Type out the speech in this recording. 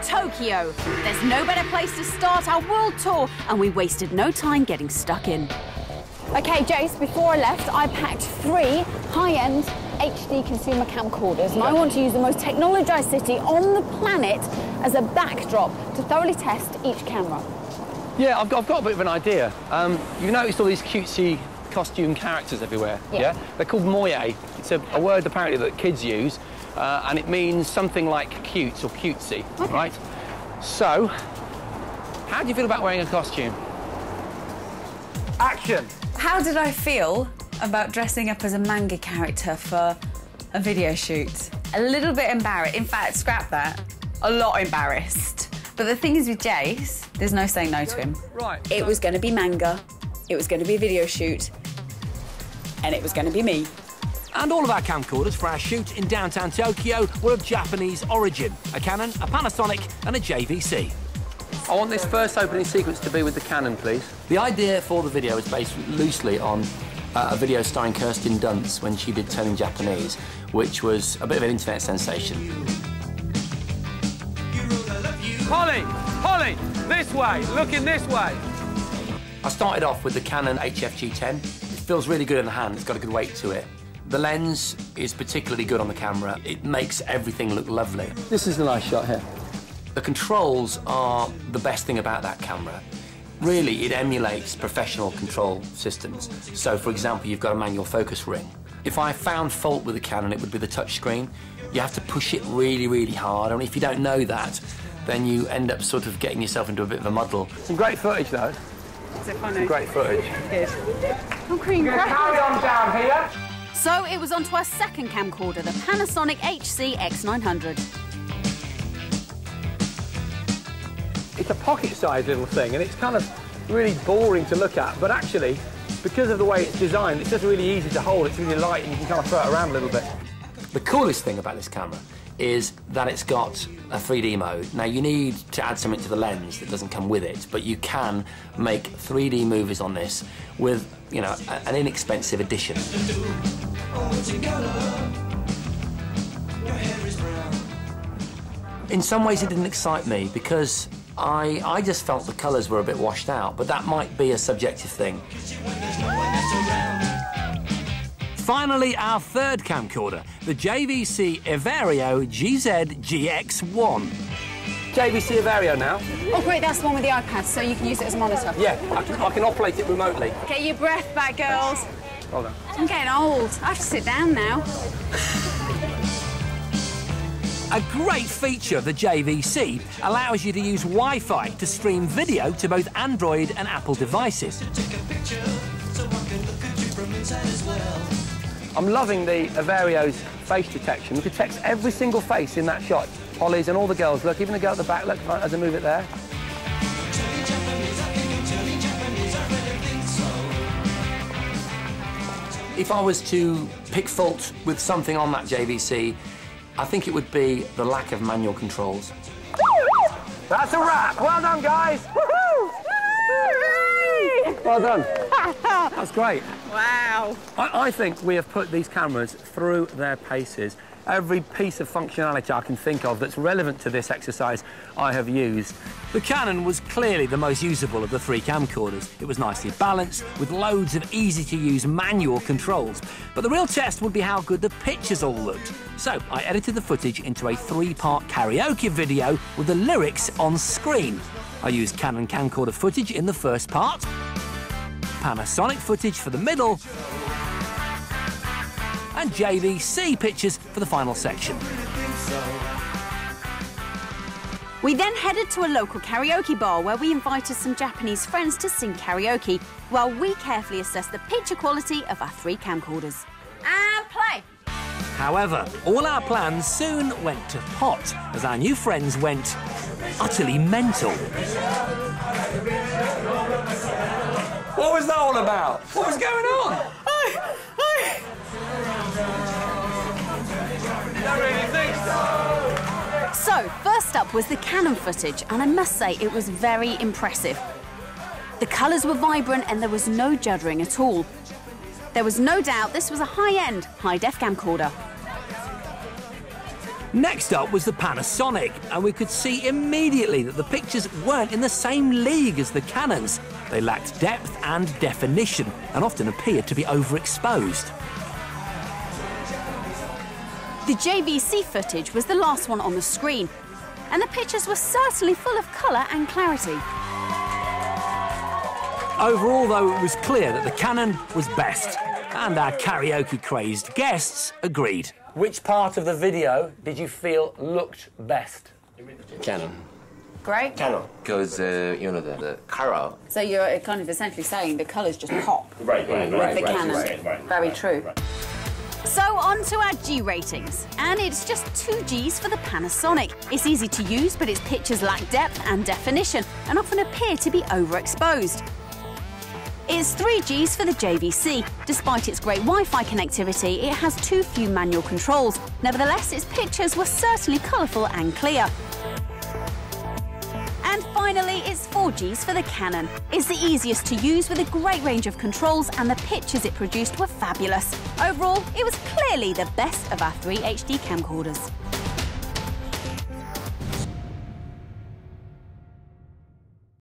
Tokyo. There's no better place to start our world tour, and we wasted no time getting stuck in. OK, Jace, before I left, I packed 3 high-end HD consumer camcorders, and I want to use the most technologised city on the planet as a backdrop to thoroughly test each camera. Yeah, I've got a bit of an idea. You've noticed all these cutesy costume characters everywhere, yeah? They're called moye. It's a word apparently that kids use, and it means something like cute or cutesy, right? So, how do you feel about wearing a costume? Action! How did I feel about dressing up as a manga character for a video shoot? A little bit embarrassed. In fact, scrap that. A lot embarrassed. But the thing is with Jace, there's no saying no to him. Right. It was going to be manga, it was going to be a video shoot, and it was going to be me. And all of our camcorders for our shoot in downtown Tokyo were of Japanese origin. A Canon, a Panasonic and a JVC. I want this first opening sequence to be with the Canon, please. The idea for the video is based loosely on a video starring Kirsten Dunst when she did Turning Japanese, which was a bit of an internet sensation. Holly, this way, looking this way. I started off with the Canon HFG10. It feels really good in the hand, it's got a good weight to it. The lens is particularly good on the camera. It makes everything look lovely. This is a nice shot here. The controls are the best thing about that camera. Really, it emulates professional control systems. So, for example, you've got a manual focus ring. If I found fault with the Canon, it would be the touch screen. You have to push it really, really hard, and if you don't know that, then you end up sort of getting yourself into a bit of a muddle. Some great footage, though. Is it funny? Some great footage. Good. I'm cream Carry on down here. So it was on to our second camcorder, the Panasonic Hcx 900. It's a pocket-sized little thing, and it's kind of really boring to look at, but actually, because of the way it's designed, it's just really easy to hold. It's really light, and you can kind of throw it around a little bit. The coolest thing about this camera is that it's got a 3D mode. Now, you need to add something to the lens that doesn't come with it, but you can make 3D movies on this with, you know, an inexpensive addition. In some ways, it didn't excite me because I just felt the colours were a bit washed out, but that might be a subjective thing. Finally, our third camcorder, the JVC Everio GZ-GX1. JVC Everio now. Oh, great, that's the one with the iPad, so you can use it as a monitor. Yeah, I can operate it remotely. Get your breath back, girls. Hold on. I'm getting old. I have to sit down now. A great feature of the JVC allows you to use Wi-Fi to stream video to both Android and Apple devices. I'm loving the Everio's face detection. It detects every single face in that shot. Holly's and all the girls. Look, even the girl at the back, look, as I move it there. If I was to pick fault with something on that JVC, I think it would be the lack of manual controls. That's a wrap. Well done, guys. Well done. That's great. Wow. I think we have put these cameras through their paces. Every piece of functionality I can think of that's relevant to this exercise I have used. The Canon was clearly the most usable of the 3 camcorders. It was nicely balanced, with loads of easy-to-use manual controls. But the real test would be how good the pictures all looked. So I edited the footage into a 3-part karaoke video with the lyrics on screen. I used Canon camcorder footage in the first part, Panasonic footage for the middle, and JVC pictures for the final section. We then headed to a local karaoke bar where we invited some Japanese friends to sing karaoke while we carefully assessed the picture quality of our 3 camcorders. And play! However, all our plans soon went to pot as our new friends went utterly mental. What was that all about? What was going on? I really think so. So, first up was the Canon footage, and I must say it was very impressive. The colours were vibrant and there was no juddering at all. There was no doubt this was a high-end, high-def camcorder. Next up was the Panasonic, and we could see immediately that the pictures weren't in the same league as the Canons. They lacked depth and definition, and often appeared to be overexposed. The JVC footage was the last one on the screen, and the pictures were certainly full of colour and clarity. Overall, though, it was clear that the Canon was best, and our karaoke-crazed guests agreed. Which part of the video did you feel looked best? Canon. Great. Canon. Because, you know, the color. So you're kind of essentially saying the colours just pop. Right. With the Canon. Very true. So on to our G ratings, and it's just 2 Gs for the Panasonic. It's easy to use, but its pictures lack depth and definition, and often appear to be overexposed. It's 3 Gs for the JVC. Despite its great Wi-Fi connectivity, it has too few manual controls. Nevertheless, its pictures were certainly colourful and clear. And finally, it's 4 Gs for the Canon. It's the easiest to use with a great range of controls, and the pictures it produced were fabulous. Overall, it was clearly the best of our 3 HD camcorders.